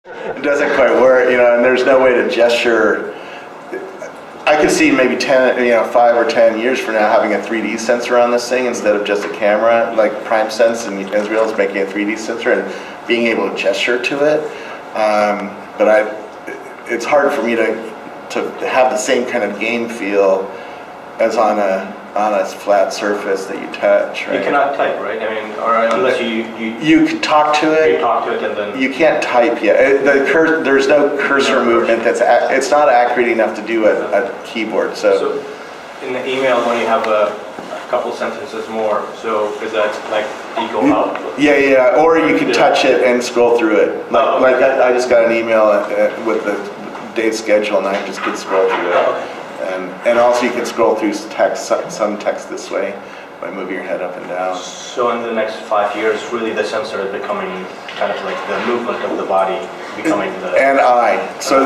It doesn't quite work, and there's no way to gesture. I could see maybe 5 or 10 years from now having a 3D sensor on this thing instead of just a camera, like PrimeSense in Israel is making a 3D sensor and being able to gesture to it. But it's hard for me to have the same kind of game feel as on a flat surface that you touch, right? You cannot type, right? I mean, or unless you can talk to it. You talk to it and then... You can't type yet. There's no cursor movement. It's not accurate enough to do a keyboard. So in the email, when you have a couple sentences more, so is that like you go out? Yeah. Or you can touch it and scroll through it. Like I just got an email with the day's schedule, and I just could scroll through it. Okay. And also you can scroll through text, some text this way by moving your head up and down. So in the next 5 years, really the sensor is becoming kind of like the movement of the body becoming the... And eye. So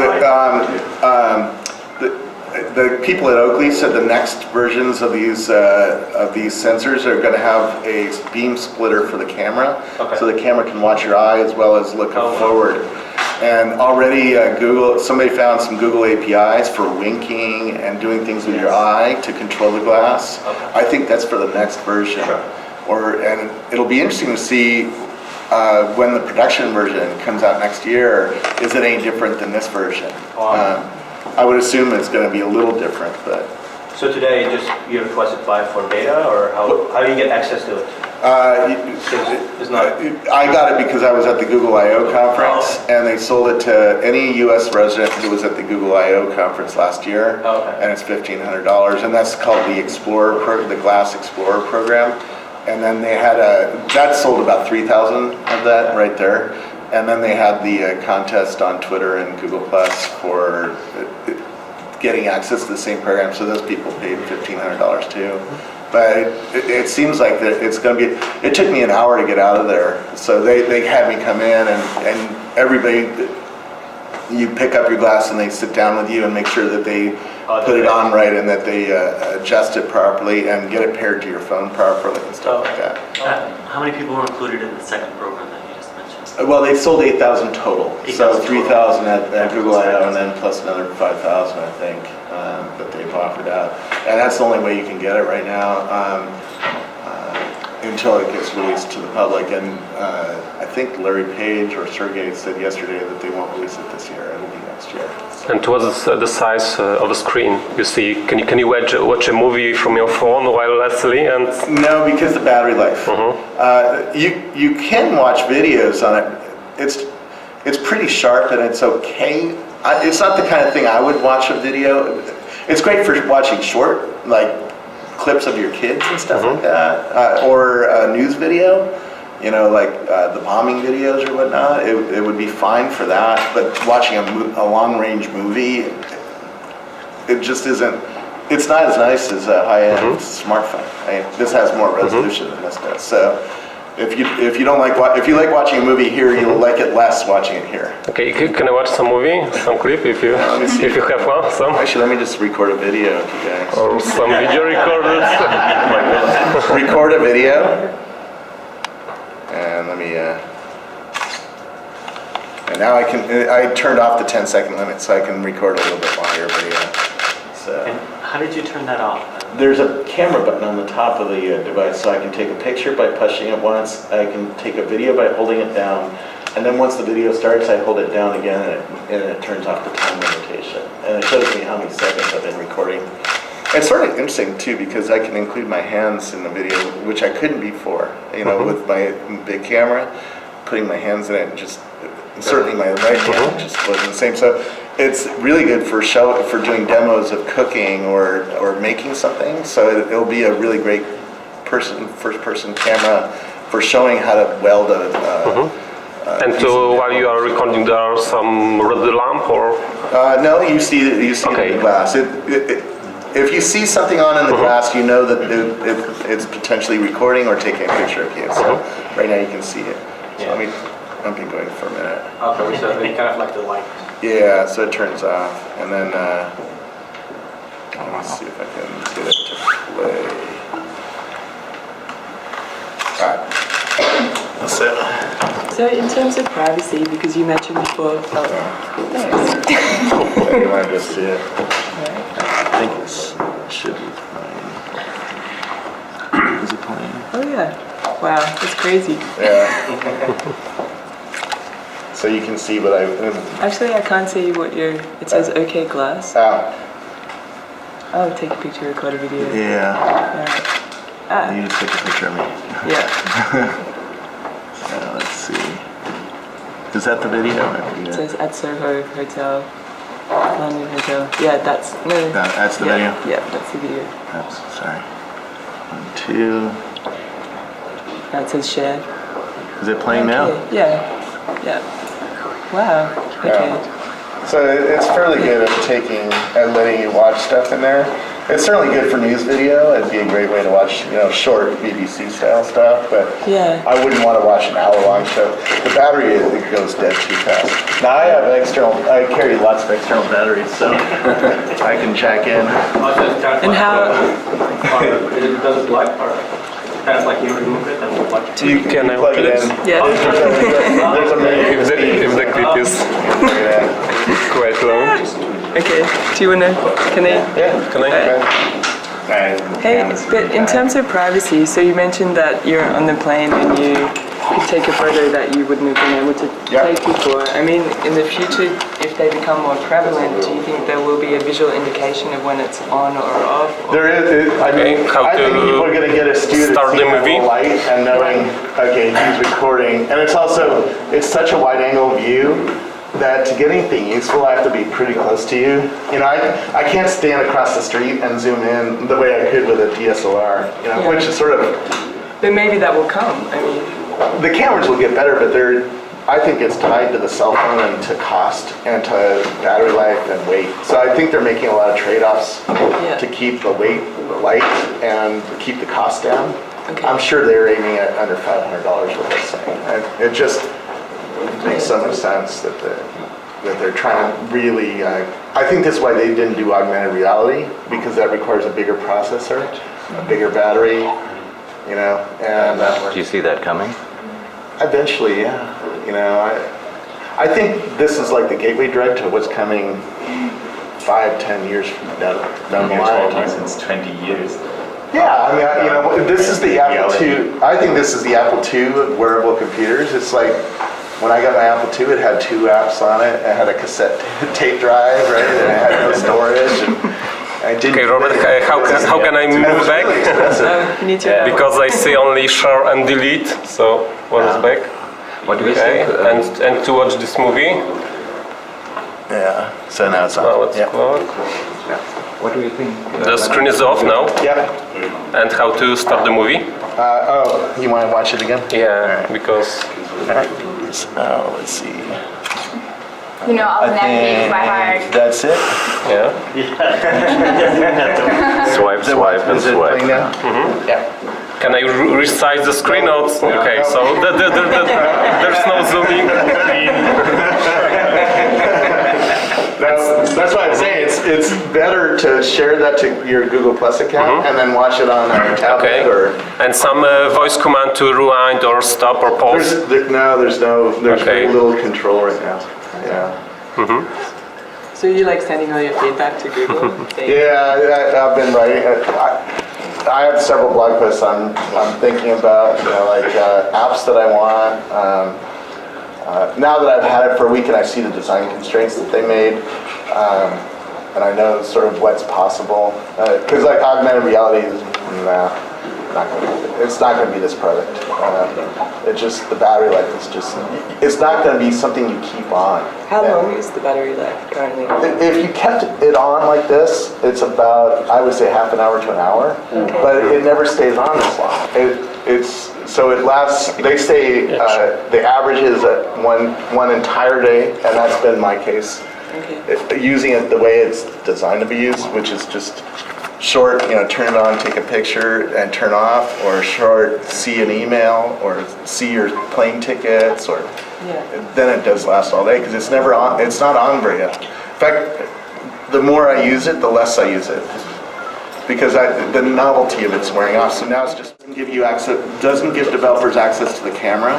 the people at Oakley said the next versions of these sensors are going to have a beam splitter for the camera. Okay. So the camera can watch your eye as well as look forward. And already somebody found some Google APIs for winking and doing things with your eye to control the glass. Okay. I think that's for the next version. Sure. And it'll be interesting to see when the production version comes out next year, is it any different than this version? Wow. I would assume it's going to be a little different, but... So today, you requested for beta, or how do you get access to it? It's not... I got it because I was at the Google I/O conference, and they sold it to any U.S. resident who was at the Google I/O conference last year, and it's $1,500, and that's called the the Glass Explorer program. And then they had that sold about 3,000 of that right there, and then they had the contest on Twitter and Google Plus for getting access to the same program, so those people paid $1,500 too. But it seems like that it's going to be. It took me an hour to get out of there, so they had me come in and everybody. You pick up your glass and they sit down with you and make sure that they put it on right and that they adjust it properly and get it paired to your phone properly and stuff like that. How many people were included in the second program that you just mentioned? Well, they sold 8,000 total. 8,000 so 3,000 total. at Google I/O and then plus another 5,000, I think, that they've offered out. And that's the only way you can get it right now until it gets released to the public. And I think Larry Page or Sergey said yesterday that they won't release it this year. It'll be next year. So. And what is the size of the screen you see? Can you watch a movie from your phone while listening? No, because the battery life. You can watch videos on it. It's pretty sharp and it's okay. It's not the kind of thing I would watch a video. It's great for watching short, like clips of your kids and stuff like that, or a news video. Like the bombing videos or whatnot, it would be fine for that. But watching a long-range movie, it just isn't. It's not as nice as a high-end smartphone. This has more resolution than this does. So, if you like watching a movie here, you'll like it less watching it here. Okay, can I watch some movie, some clip if you have one? Some. Actually, let me just record a video, if you guys. Or some video recorders. Record a video. And let me, and now I turned off the 10-second limit so I can record a little bit longer video. So. And how did you turn that off? There's a camera button on the top of the device, so I can take a picture by pushing it once, I can take a video by holding it down, and then once the video starts, I hold it down again and it turns off the time limitation. And it shows me how many seconds I've been recording. It's sort of interesting too because I can include my hands in the video, which I couldn't before. With my big camera, putting my hands in it, and just certainly my right hand just wasn't the same. So it's really good for doing demos of cooking or making something. So it'll be a really great first-person camera for showing how to weld a. And while you are recording, there are some red lamp or? No, you see it in the glass. If you see something on in the glass, you know that it's potentially recording or taking a picture of you. So right now you can see it. So I've been going for a minute. Okay, so they kind of like the light. Yeah, so it turns off, and then let me see if I can get it to play. All right. That's it. So in terms of privacy, because you mentioned before, You want to just see it? I think it should be fine. Is it playing? oh yeah, wow, that's crazy. Yeah. So you can see what I. Actually, I can't see what you're. It says OK glass. Oh, take a picture, record a video. Yeah. Ah, You just take a picture of me. yeah. Let's see. Is that the video? It says at Soho Hotel, London Hotel. Yeah, that's no. That's the yeah, video? Yeah, that's the video. Oops, sorry. 1, 2. Now it says share. Is it playing now? Okay, yeah. Yeah. Wow. Okay. So it's fairly good at taking and letting you watch stuff in there. It's certainly good for news video. It'd be a great way to watch, short BBC style stuff. But Yeah. I wouldn't want to watch an hour-long show. The battery it goes dead too fast. Now I have I carry lots of external batteries, so I can check in. And how? It doesn't like or kind of like you remove it and watch it. You Can I plug it watch in. Yeah. There's a million. If the clip is quite long, Okay. Do you wanna? Can I? Yeah. can I? Hey, but in terms of privacy, so you mentioned that you're on the plane and you could take a photo that you wouldn't have been able to Yeah. take before. I mean, in the future, if they become more prevalent, do you think there will be a visual indication of when it's on or off? There is. I mean, How I think to people are going to get used to start the seeing that movie? little light and knowing, okay, he's recording. And it's such a wide angle view that to get anything useful, I have to be pretty close to you. I can't stand across the street and zoom in the way I could with a DSLR, Yeah. which is sort of, But maybe that will come. I mean, the cameras will get better, but I think it's tied to the cell phone and to cost and to battery life and weight. So I think they're making a lot of trade-offs Yeah. to keep the weight light and keep the cost down. Okay. I'm sure they're aiming at under $500 with this thing. And it just makes so much sense that they're trying to really. I think that's why they didn't do augmented reality, because that requires a bigger processor, a bigger battery, and Do you see that coming? eventually, yeah. I think this is like the gateway drug to what's coming 5-10 years from down the line. Since 20 years. Yeah, I mean, this is the Apple II. I think this is the Apple II of wearable computers. It's like when I got my Apple II, it had 2 apps on it. It had a cassette tape drive, right? And it had no storage. And I didn't. Okay, Robert, how can I And it move was back? really expensive. you need to. Because I see only share and delete. So what is back? What do you Okay, think? and to watch this movie. Yeah. So now it's on. Now let's Yeah. close. What do you think? The screen is off now. Yeah. And how to start the movie? You want to watch it again? Yeah, because All right. So, let's see. I'll navigate by heart. That's it. yeah. Swipe, swipe, and Is it swipe. playing now? Yeah. Can I resize the screen out? Okay, so there's no zooming. That's why I'm saying it's better to share that to your Google Plus account and then watch it on a tablet Okay. or. And some voice command to rewind or stop or pause. There's Okay. very little control right now. Yeah. So you like sending all your feedback to Google? Saying, Yeah, I've been writing. I have several blog posts I'm thinking about, apps that I want. Now that I've had it for a week and I see the design constraints that they made, and I know sort of what's possible. Because augmented reality is it's not going to be this product. The battery life is it's not going to be something you keep on. How long is the battery life currently? If you kept it on like this, it's about, I would say, half an hour to an hour, but it never stays on this long. It lasts, they say the average is one entire day, and that's been my case. Okay. Using it the way it's designed to be used, which is just short, turn it on, take a picture, and turn off, or short, see an email, or see your plane tickets, or then it does last all day because it's never on. It's not on very often. In fact, the more I use it, the less I use it because the novelty of it's wearing off. So now it's just doesn't give developers access to the camera.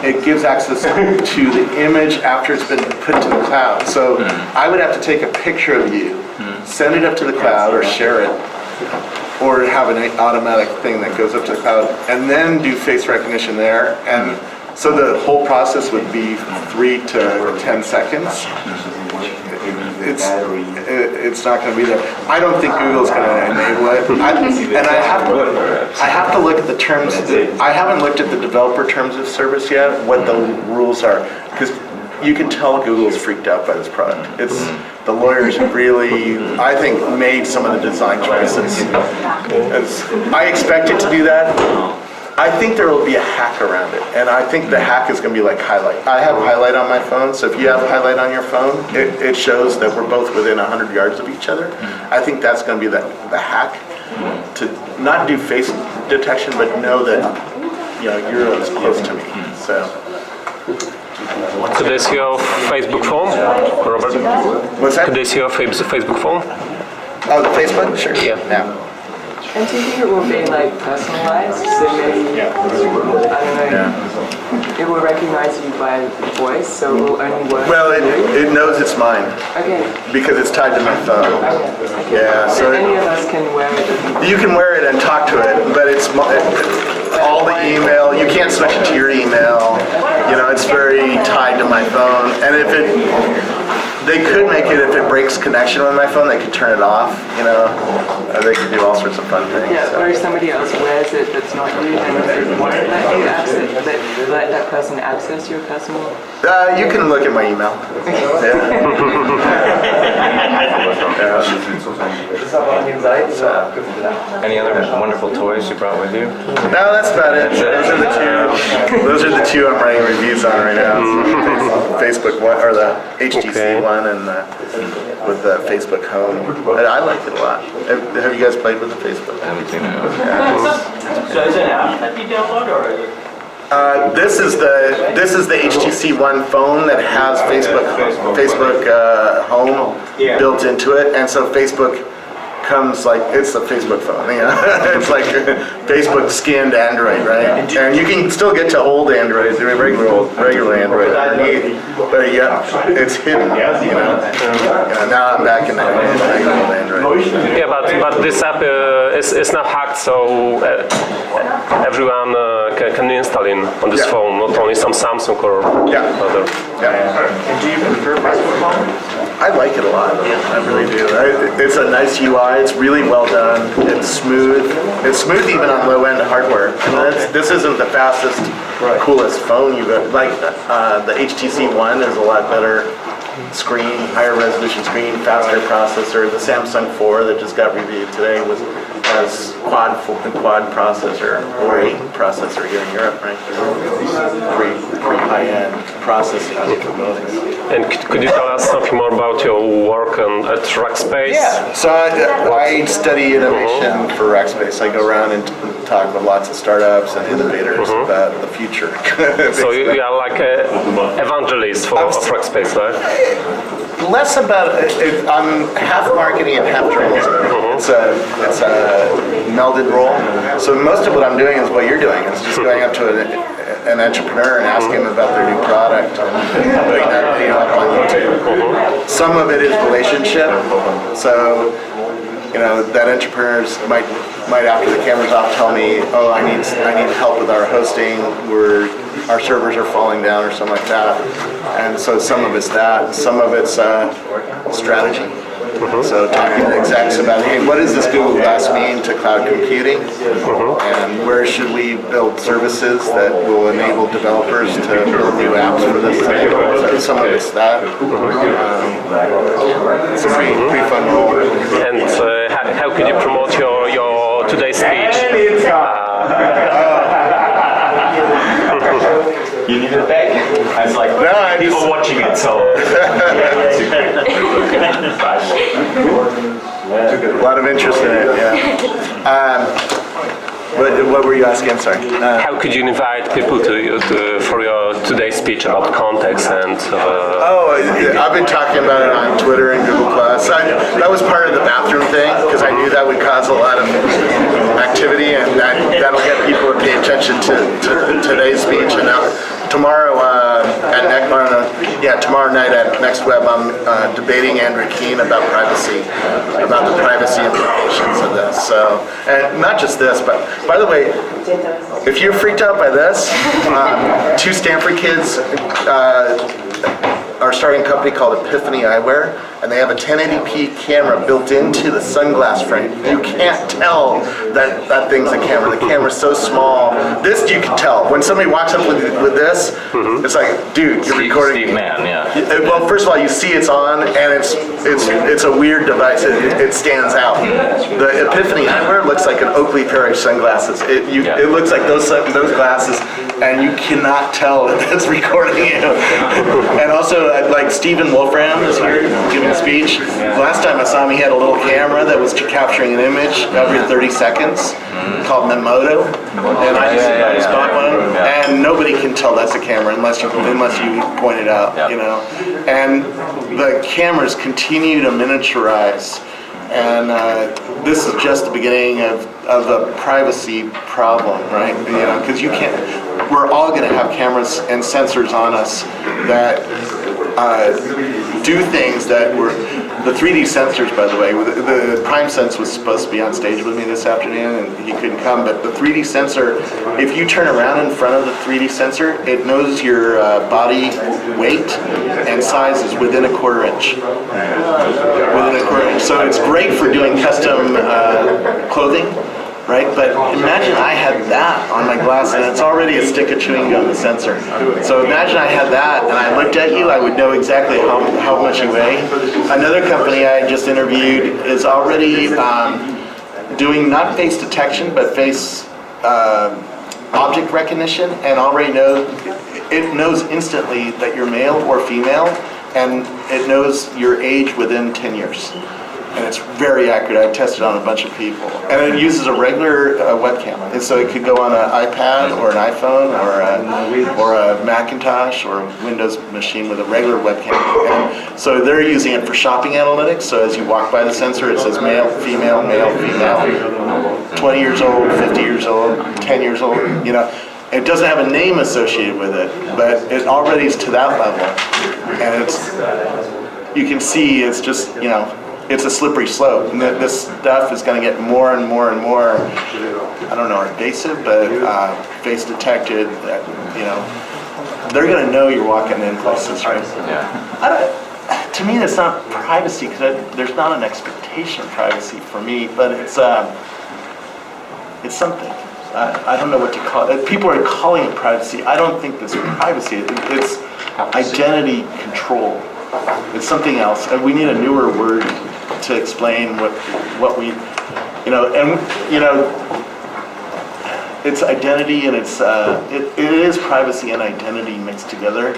it gives access to the image after it's been put to the cloud. So I would have to take a picture of you, send it up to the cloud or share it, or have an automatic thing that goes up to the cloud, and then do face recognition there. And so the whole process would be 3 to 10 seconds. It's not going to be there. I don't think Google's going to enable it. And I have to look at the terms. I haven't looked at the developer terms of service yet, what the rules are, because you can tell Google's freaked out by this product. It's the lawyers really, I think, made some of the design choices. I expect it to do that. I think there will be a hack around it, and I think the hack is going to be like highlight. I have highlight on my phone, so if you have highlight on your phone, it shows that we're both within 100 yards of each other. I think that's going to be the hack, to not do face detection, but know that you're as close to me. So Could I see your Facebook phone, Robert? what's that? Could I see your Facebook phone? Oh, Facebook? Sure. Yeah. And do you think it will be like personalized? So maybe, I don't know, it will recognize you by voice, so it will only work. Well, it knows it's mine Okay. because it's tied to my phone. Okay. Yeah, so any of us can wear it. you can wear it and talk to it, but it's all the email. You can't switch it to your email. It's very tied to my phone. And they could make it, if it breaks connection with my phone, they could turn it off. They could do all sorts of fun things. Yeah, or if somebody else wears it that's not you, then they won't let you let that person access your personal. You can look at my email. Any other wonderful toys you brought with you? No, that's about it. Those are the two I'm writing reviews on right now. Facebook one, or the HTC one, and with the Facebook Home. I like it a lot. Have you guys played with the Facebook? I haven't seen it. So is it an app that you download, or is it? This is the HTC One phone that has Facebook Home built into it, and so Facebook comes like it's a Facebook phone. It's like Facebook skinned Android, right? And you can still get to old Androids, regular Android underneath, but it's hidden. Now I'm back in the old Android. Yeah, but this app is not hacked, so everyone can install it on this phone, not only some Samsung or other. And do you prefer Facebook phone? I like it a lot. I really do. It's a nice UI. It's really well done. It's smooth. It's smooth even on low-end hardware. This isn't the fastest, coolest phone you've got. Like the HTC One is a lot better screen, higher resolution screen, faster processor. The Samsung 4 that just got reviewed today has quad processor, or 8 processor here in Europe, right? Pretty high-end processing capabilities. And could you tell us something more about your work at Rackspace? Yeah, so I study innovation for Rackspace. I go around and talk with lots of startups and innovators about the future. So you are like an evangelist for Rackspace, right? Less about it. I'm half marketing and half journalism. It's a melded role. So most of what I'm doing is what you're doing. It's just going up to an entrepreneur and asking them about their new product and putting that video up on YouTube. Some of it is relationship. So that entrepreneurs might after the camera's off tell me, oh, I need help with our hosting. Our servers are falling down or something like that. And so some of it's that. Some of it's strategy. So talking to execs about, hey, what does this Google Glass mean to cloud computing? And where should we build services that will enable developers to build new apps for this thing? So some of it's that. It's a pretty fun role. And how could you promote your today's speech? You need it back. I was like, people watching it, so. A lot of interest in it, yeah. What were you asking? I'm sorry. How could you invite people for your today's speech about context and? I've been talking about it on Twitter and Google+. That was part of the bathroom thing because I knew that would cause a lot of activity and that'll get people to pay attention to today's speech. And now tomorrow tomorrow night at Next Web, I'm debating Andrew Keen about the privacy implications of this. So, and not just this, but by the way, if you're freaked out by this, two Stanford kids are starting a company called Epiphany Eyewear, and they have a 1080p camera built into the sunglass frame. You can't tell that that thing's a camera. The camera's so small. This you can tell. When somebody walks up with this, it's like, dude, you're recording. Steve Mann, yeah. Well, first of all, you see it's on, and it's a weird device. It stands out. The Epiphany Eyewear looks like an Oakley pair of sunglasses. It looks like those glasses, and you cannot tell that it's recording you. And also, like Stephen Wolfram is here giving a speech. Last time I saw him, he had a little camera that was capturing an image every 30 seconds called Memoto, and I just bought one. And nobody can tell that's a camera unless you point it out, you know. And the cameras continue to miniaturize, and this is just the beginning of a privacy problem, right? You know, because you can't. We're all going to have cameras and sensors on us that do things that were. The 3D sensors, by the way, the Prime Sense was supposed to be on stage with me this afternoon, and he couldn't come. But the 3D sensor, if you turn around in front of the 3D sensor, it knows your body weight and sizes within a quarter inch. Within a quarter inch. So it's great for doing custom clothing. Right, but imagine I had that on my glass, and it's already a stick of chewing gum, the sensor. So imagine I had that, and I looked at you, I would know exactly how much you weigh. Another company I just interviewed is already doing not face detection, but face object recognition, and already it knows instantly that you're male or female, and it knows your age within 10 years. And it's very accurate. I've tested on a bunch of people. And it uses a regular webcam. And so it could go on an iPad or an iPhone or a Macintosh or a Windows machine with a regular webcam. And so they're using it for shopping analytics. So as you walk by the sensor, it says male, female, 20 years old, 50 years old, 10 years old, you know. It doesn't have a name associated with it, but it already is to that level. And you can see it's just, you know, it's a slippery slope, and this stuff is going to get more and more and more, I don't know, invasive, but face detected, you know, they're going to know you're walking in places, right? Yeah. To me, it's not privacy, because there's not an expectation of privacy for me, but it's something. I don't know what to call it. People are calling it privacy. I don't think it's privacy. It's identity control. It's something else. And we need a newer word to explain what we, you know, and you know, it's identity, and it's it is privacy and identity mixed together.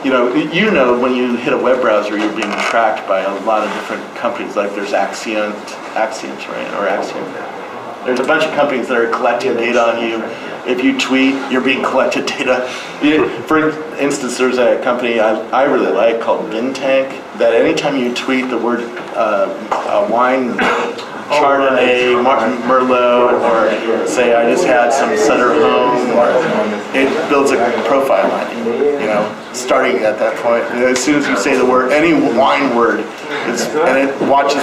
You know, when you hit a web browser, you're being tracked by a lot of different companies. Like there's Axiom, right, or Axiom. There's a bunch of companies that are collecting data on you. If you tweet, you're being collected data. For instance, there's a company I really like called Bin Tank, that anytime you tweet the word wine, Chardonnay, Merlot, or say I just had some Sutter Home, or it builds a profile on you, you know, starting at that point. And as soon as you say the word, any wine word, and it watches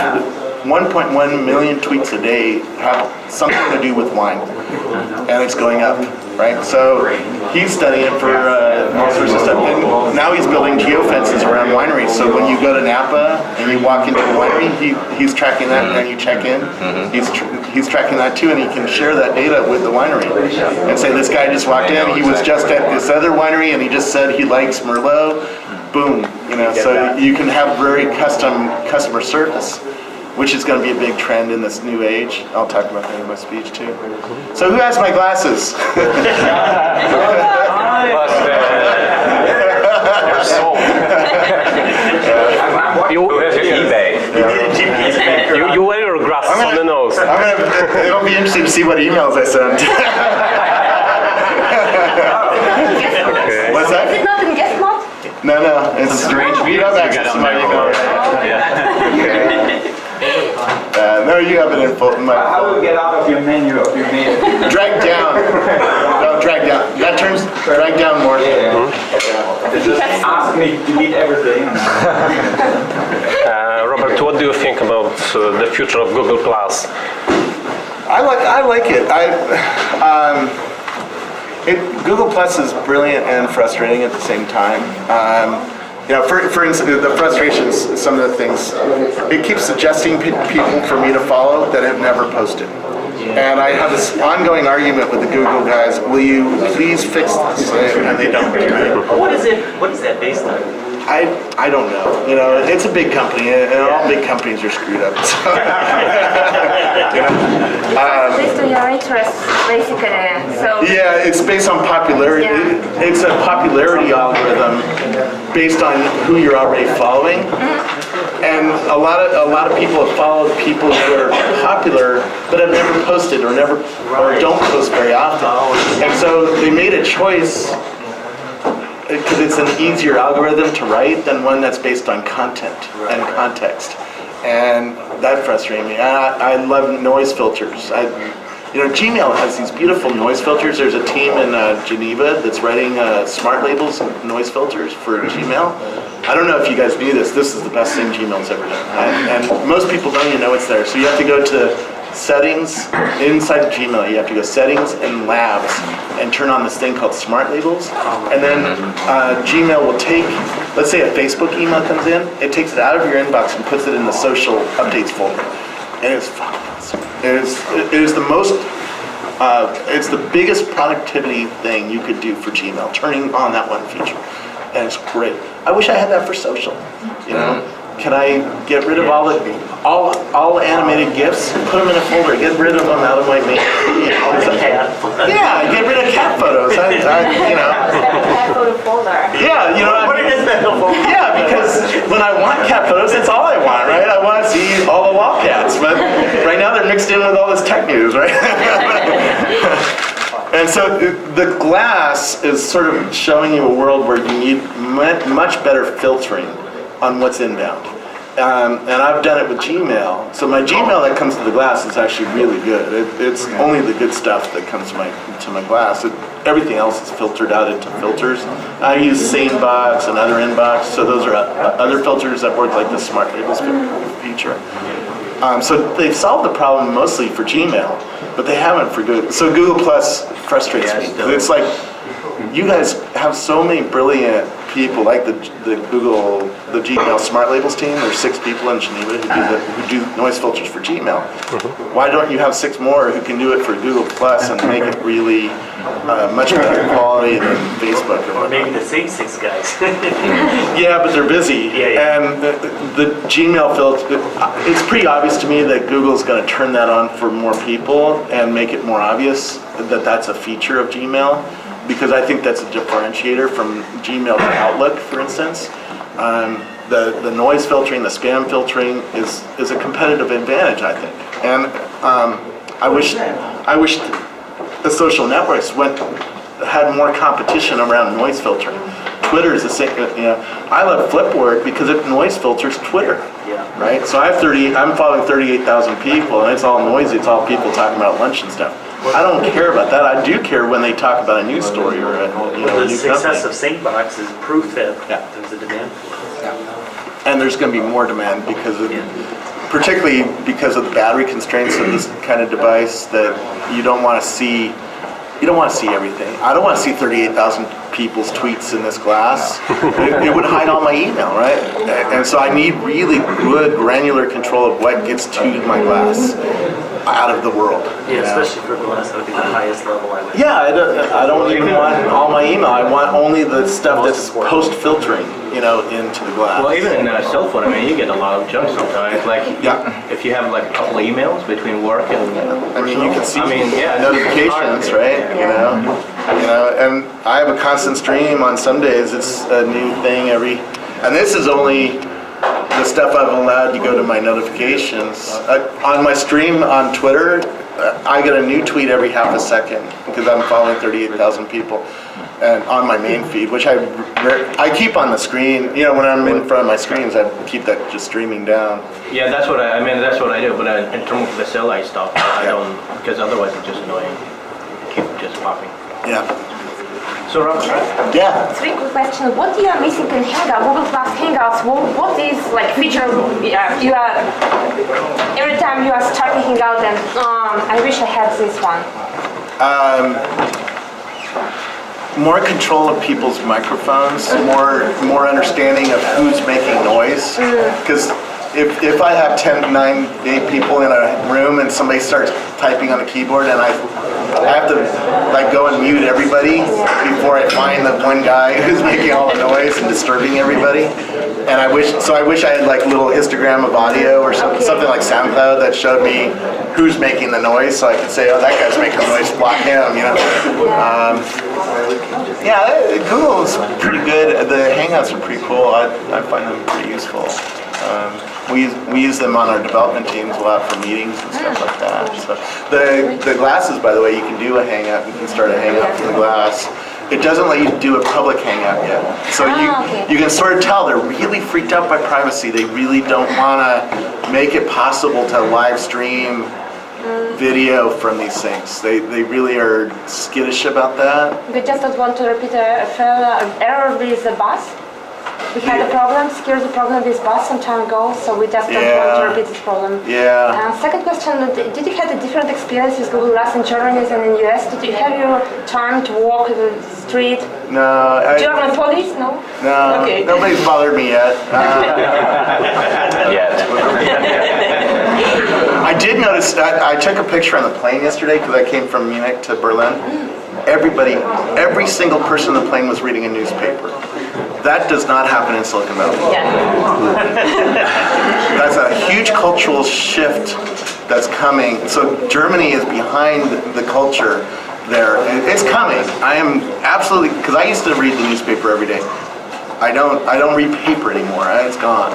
1.1 million tweets a day have something to do with wine, and it's going up, right? So he's studying it for all sorts of stuff, and now he's building geofences around wineries. So when you go to Napa and you walk into a winery, he's tracking that, and you check in. He's tracking that too, and he can share that data with the winery and say, this guy just walked in, he was just at this other winery, and he just said he likes Merlot. Boom, you know. So you can have very customer service, which is going to be a big trend in this new age. I'll talk about that in my speech too. So who has my glasses? You wear your glasses on the nose. It'll be interesting to see what emails I send. What's that? Is it not in guest mode? No, it's strange. You have access to my email. No, you have it in my. How do you get out of your menu of your mail? Drag down. drag down. That term's drag down more. Ask me to delete everything. Robert, what do you think about the future of Google Plus? I like it. Google Plus is brilliant and frustrating at the same time. For instance, the frustrations, some of the things, it keeps suggesting people for me to follow that have never posted. And I have this ongoing argument with the Google guys, will you please fix this? And they don't. What is that based on? I don't know. It's a big company, and all big companies are screwed up. So. Based on your interests, basically. So Yeah, it's based on popularity. Yeah. It's a popularity algorithm based on who you're already following. And a lot of people have followed people who are popular but have never posted or don't post very often. And so they made a choice because it's an easier algorithm to write than one that's based on content and context. And that frustrated me. I love noise filters. Gmail has these beautiful noise filters. There's a team in Geneva that's writing smart labels and noise filters for Gmail. I don't know if you guys knew this. This is the best thing Gmail's ever done. And most people don't even know it's there. So you have to go to settings inside of Gmail. You have to go settings and labs and turn on this thing called smart labels. And then Gmail will take, let's say a Facebook email comes in, it takes it out of your inbox and puts it in the social updates folder. And it's fucking awesome. It is the most, it's the biggest productivity thing you could do for Gmail, turning on that one feature. And it's great. I wish I had that for social, Can I get rid of all animated GIFs, put them in a folder, get rid of them out of my main? Yeah, get rid of cat photos. cat photo folder. Yeah, Yeah, because when I want cat photos, that's all I want, right? I want to see all the wildcats, but right now they're mixed in with all this tech news, right? And so the glass is sort of showing you a world where you need much better filtering on what's inbound. And I've done it with Gmail. So my Gmail that comes to the glass is actually really good. It's only the good stuff that comes to my glass. Everything else is filtered out into filters. I use SaneBox and other inbox. So those are other filters that work like the Smart Labels feature. So they've solved the problem mostly for Gmail, but they haven't for Google. So Google Plus frustrates me. It's like, you guys have so many brilliant people, like the Gmail Smart Labels team. There's 6 people in Geneva who do noise filters for Gmail. Why don't you have 6 more who can do it for Google Plus and make it really much better quality than Facebook or whatnot? Maybe the same 6 guys. Yeah, but they're busy. Yeah. And the Gmail filter, it's pretty obvious to me that Google's going to turn that on for more people and make it more obvious that that's a feature of Gmail. Because I think that's a differentiator from Gmail to Outlook, for instance. The noise filtering, the spam filtering is a competitive advantage, I think. And I wish the social networks had more competition around noise filtering. Twitter is the same. I love Flipboard because it noise filters Twitter. Yeah. Right. So I'm following 38,000 people, and it's all noisy. It's all people talking about lunch and stuff. I don't care about that. I do care when they talk about a news story or a The new success company. of SaneBox is proof that Yeah. there's a demand for it. And there's going to be more demand particularly because of the battery constraints of this kind of device that you don't want to see. You don't want to see everything. I don't want to see 38,000 people's tweets in this glass. It would hide all my email, right? And so I need really good granular control of what gets to my glass out of the world. Yeah, especially for glass, that would be the highest level I would. Yeah, I don't even want all my email. I want only the stuff that's post-filtering, into the glass. Well, even in a cell phone, you get a lot of junk sometimes. Like, if you have like a couple of emails between work and you can see yeah, notifications, right? And I have a constant stream on some days. It's a new thing and this is only the stuff I've allowed to go to my notifications. On my stream on Twitter, I get a new tweet every half a second because I'm following 38,000 people, and on my main feed, which I keep on the screen. When I'm in front of my screens, I keep that just streaming down. Yeah, that's what that's what I do. But in terms of the cell, I stop. I don't, because otherwise it's just annoying. Keep just coffee. Yeah. So Robert, Yeah. 3 quick questions. What you are missing in Hangout, Google Plus Hangouts? What is like feature you are every time you are starting Hangout and I wish I had this one. More control of people's microphones, more understanding of who's making noise. Because if I have 9, 8 people in a room and somebody starts typing on a keyboard and I have to like go and mute everybody before I find the one guy who's making all the noise and disturbing everybody. And I wish I had like a little histogram of audio or something like SoundCloud that showed me who's making the noise, so I could say, oh, that guy's making noise, block him, you know. Google is pretty good. The Hangouts are pretty cool. I find them pretty useful. We use them on our development teams a lot for meetings and stuff like that. So the glasses, by the way, you can do a Hangout. You can start a Hangout from the glass. It doesn't let you do a public Hangout yet. So you can sort of tell they're really freaked out by privacy. They really don't want to make it possible to live stream video from these things. They really are skittish about that. We just don't want to repeat a error with the bus. We had a security problem with bus some time ago, so we just don't want to repeat this problem. Yeah. Second question, did you have a different experience with Google Glass in Germany than in the US? Did you have your time to walk the street? No. German police? No? No. Okay. Nobody's bothered me yet. I did notice that I took a picture on the plane yesterday because I came from Munich to Berlin. Every single person on the plane was reading a newspaper. That does not happen in Silicon Valley. Yeah. That's a huge cultural shift that's coming. So Germany is behind the culture there. It's coming. I am absolutely, because I used to read the newspaper every day. I don't read paper anymore. It's gone.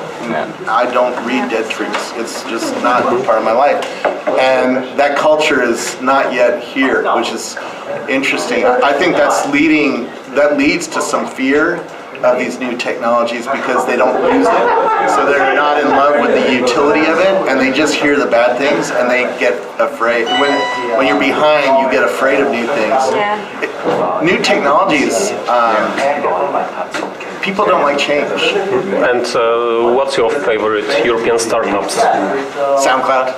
I don't read dead trees. It's just not part of my life. And that culture is not yet here, which is interesting. I think that leads to some fear of these new technologies because they don't use them. So they're not in love with the utility of it, and they just hear the bad things and they get afraid. When you're behind, you get afraid of new things. New technologies, people don't like change. And what's your favorite European startups? SoundCloud.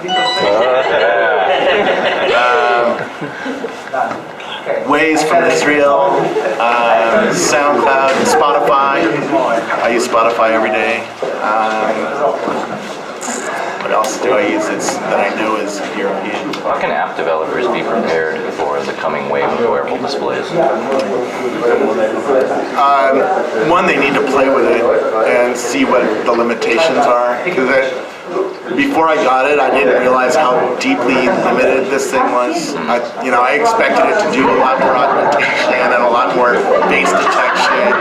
Waze from Israel, SoundCloud, Spotify. I use Spotify every day. What else do I use that I know is European? How can app developers be prepared for the coming wave of wearable displays? One, they need to play with it and see what the limitations are. Before I got it, I didn't realize how deeply limited this thing was. I expected it to do a lot more augmentation and a lot more face detection.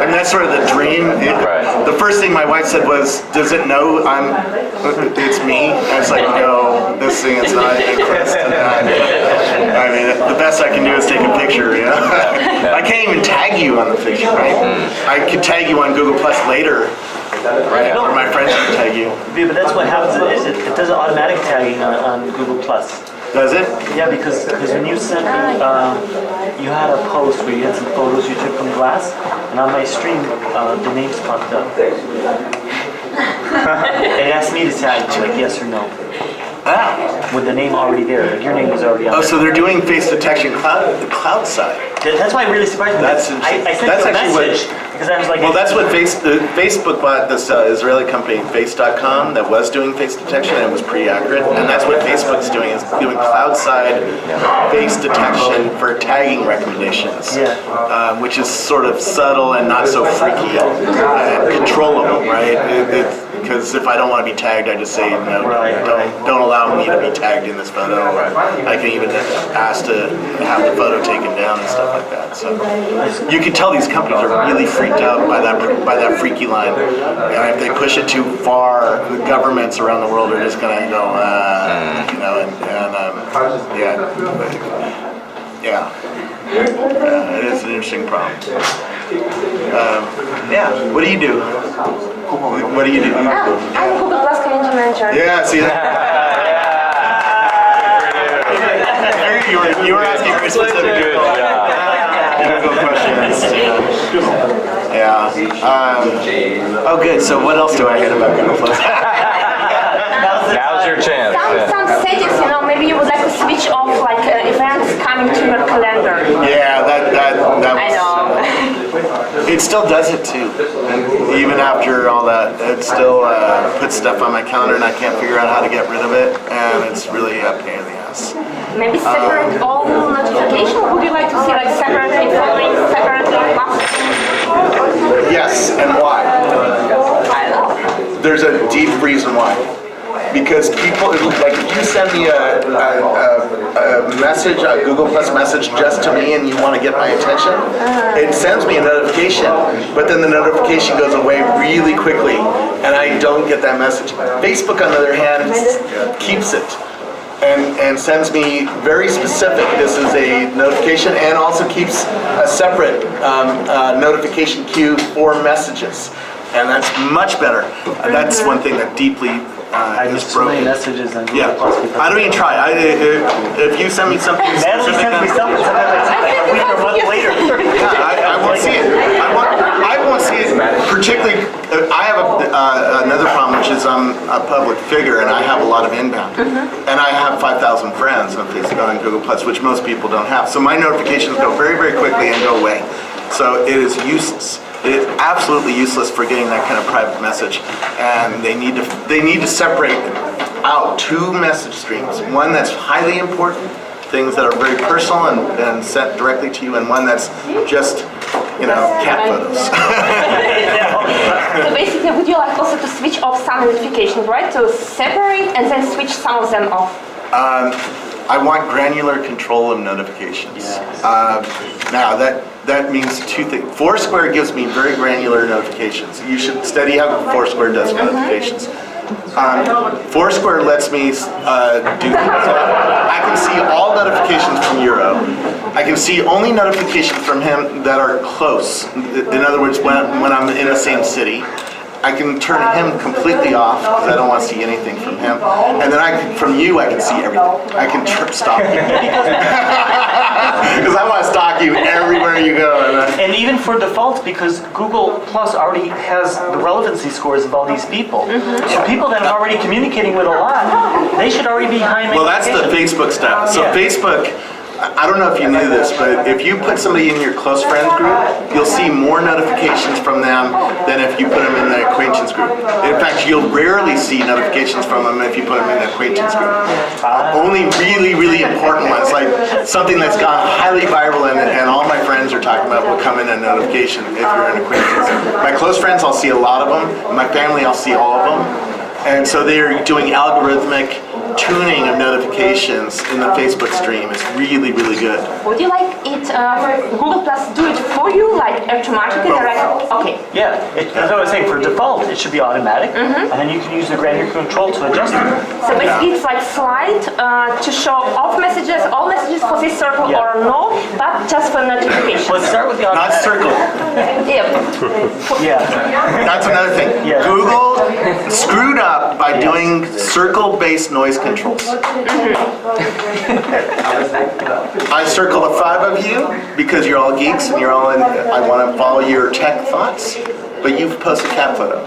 I mean, that's sort of the dream. The first thing my wife said was, "Does it know it's me?" And I was like, "No, this thing is not impressed." I mean, the best I can do is take a picture. You know, I can't even tag you on the picture, right? I could tag you on Google Plus later. Right. Or my friends can tag you. Yeah, but that's what happens. It does automatic tagging on Google Plus. Does it? Yeah, because when you sent me, you had a post where you had some photos you took from glass, and on my stream, the names popped up. It asked me to tag, like yes or no. With the name already there, like your name was already on there. So they're doing face detection the cloud side. That's why it really surprised me. That's I sent you a message because I was like, well, that's what Facebook bought this Israeli company, Face.com, that was doing face detection, and it was pretty accurate. And that's what Facebook's doing, is doing cloud side face detection for tagging recommendations, which is sort of subtle and not so freaky and controllable, right? Because if I don't want to be tagged, I just say, no, don't allow me to be tagged in this photo. I can even ask to have the photo taken down and stuff like that. So you can tell these companies are really freaked out by that freaky line. And if they push it too far, the governments around the world are just going to go, it is an interesting problem. What do you do? What do you do? I'm Google Plus community manager. Yeah, see that? Very You were asking for specific Good, yeah. Google questions. Yeah. Oh, good. So what else do I hit about Google Plus? Now's your chance. Some settings, maybe you would like to switch off like events coming to your calendar. Yeah, that was. I know. It still does it too. Even after all that, it still puts stuff on my calendar, and I can't figure out how to get rid of it, and it's really a pain in the ass. Maybe separate all notifications? Would you like to see like separately following, separately messaging? Yes, and why? I know. There's a deep reason why. Because people, like if you send me a message, a Google Plus message just to me and you want to get my attention, it sends me a notification, but then the notification goes away really quickly and I don't get that message. Facebook, on the other hand, keeps it and sends me very specific, this is a notification, and also keeps a separate notification queue for messages. And that's much better. That's one thing that deeply I is get so many broken. messages on Google Yeah, Plus because I don't even try. If you send me something Natalie specific, sends me something, sometimes I see it like a week or a month later. I won't see it. I won't see it. Particularly, I have another problem, which is I'm a public figure and I have a lot of inbound. And I have 5,000 friends on Facebook and Google Plus, which most people don't have. So my notifications go very, very quickly and go away. So it is useless. It is absolutely useless for getting that kind of private message, and they need to separate out two message streams. One that's highly important, things that are very personal and sent directly to you, and one that's just, cat photos. So basically, would you like also to switch off some notifications, right? To separate and then switch some of them off? I want granular control of notifications. Now that means two things. Foursquare gives me very granular notifications. You should study how Foursquare does notifications. Foursquare lets me do things. I can see all notifications from Euro. I can see only notifications from him that are close. In other words, when I'm in the same city. I can turn him completely off because I don't want to see anything from him. And then from you, I can see everything. I can stalk you. Because I want to stalk you everywhere you go. And even for default, because Google Plus already has the relevancy scores of all these people. So people that I'm already communicating with a lot, they should already be behind my Well, that's the Facebook stuff. So Yeah. Facebook, I don't know if you knew this, but if you put somebody in your close friends group, you'll see more notifications from them than if you put them in the acquaintance group. In fact, you'll rarely see notifications from them if you put them in the acquaintance group. Only really, really important ones, like something that's gone highly viral and all my friends are talking about, will come in a notification if you're an acquaintance. My close friends, I'll see a lot of them. My family, I'll see all of them. And so they're doing algorithmic tuning of notifications in the Facebook stream. It's really, really good. Would you like it, Google Plus do it for you, like automatically? Okay. Yeah, that's what I was saying. For default, it should be automatic, and then you can use the granular control to adjust it. So basically it's like slide to show off messages, all messages for this circle Yeah. or no, but just for notifications. Let's start with the Not automatic. circle. Yeah. Yeah. That's another thing. Yeah. Google screwed up by doing circle-based noise controls. I circle the 5 of you because you're all geeks and you're all in. I want to follow your tech thoughts, but you've posted a cat photo.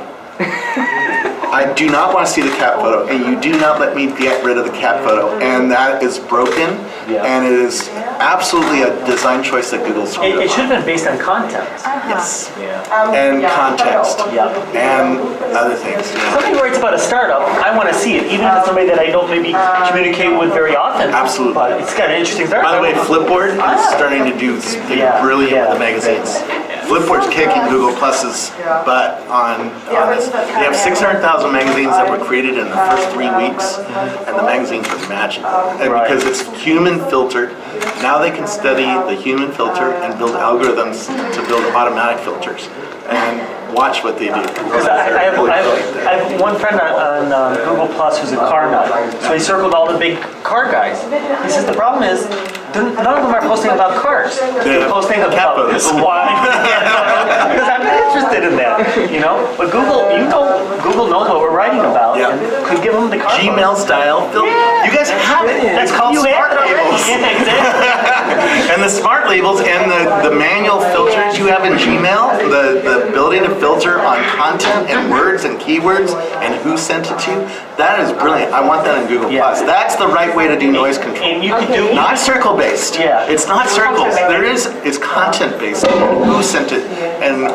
I do not want to see the cat photo, and you do not let me get rid of the cat photo, and that is broken, and it is absolutely a design choice that Google screwed It up. should have been based on content. Yes, Yeah. and context, Yeah. and other things. Yeah. Something where it's about a startup, I want to see it, even if it's somebody that I don't maybe communicate with very often. Absolutely. But it's got an interesting start. By the way, Flipboard is starting to do something brilliant with the magazines. Flipboard's kicking Google Plus's butt on this. They have 600,000 magazines that were created in the first 3 weeks, and the magazines are magic. And because it's human filtered, now they can study the human filter and build algorithms to build automatic filters. And watch what they do. Because I have one friend on Google Plus who's a car nut. So he circled all the big car guys. He says the problem is none of them are posting about cars. They're posting cat about photos. wine. Because I'm not interested in that, you know. But Google knows what we're writing about Yeah. and could give them the car. Gmail style filter. Yeah. You guys have it. It's called You smart have it already. labels. Yeah, exactly. And the smart labels and the manual filters you have in Gmail, the ability to filter on content and words and keywords and who sent it to you, that is brilliant. I want that in Google+. Yeah. That's the right way to do noise control. And you could do Not circle-based. Yeah. It's not circles. It's content-based. Who sent it and,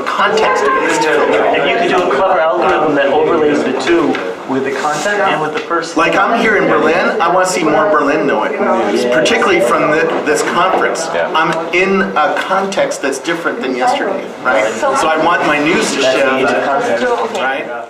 context-based filter. and you could do a clever algorithm that overlays the two with the content and with the person. Like I'm here in Berlin, I want to see more Berlin news, particularly from this conference. Yeah. I'm in a context that's different than yesterday, right? So I want my news to That's the show age of that, content. right?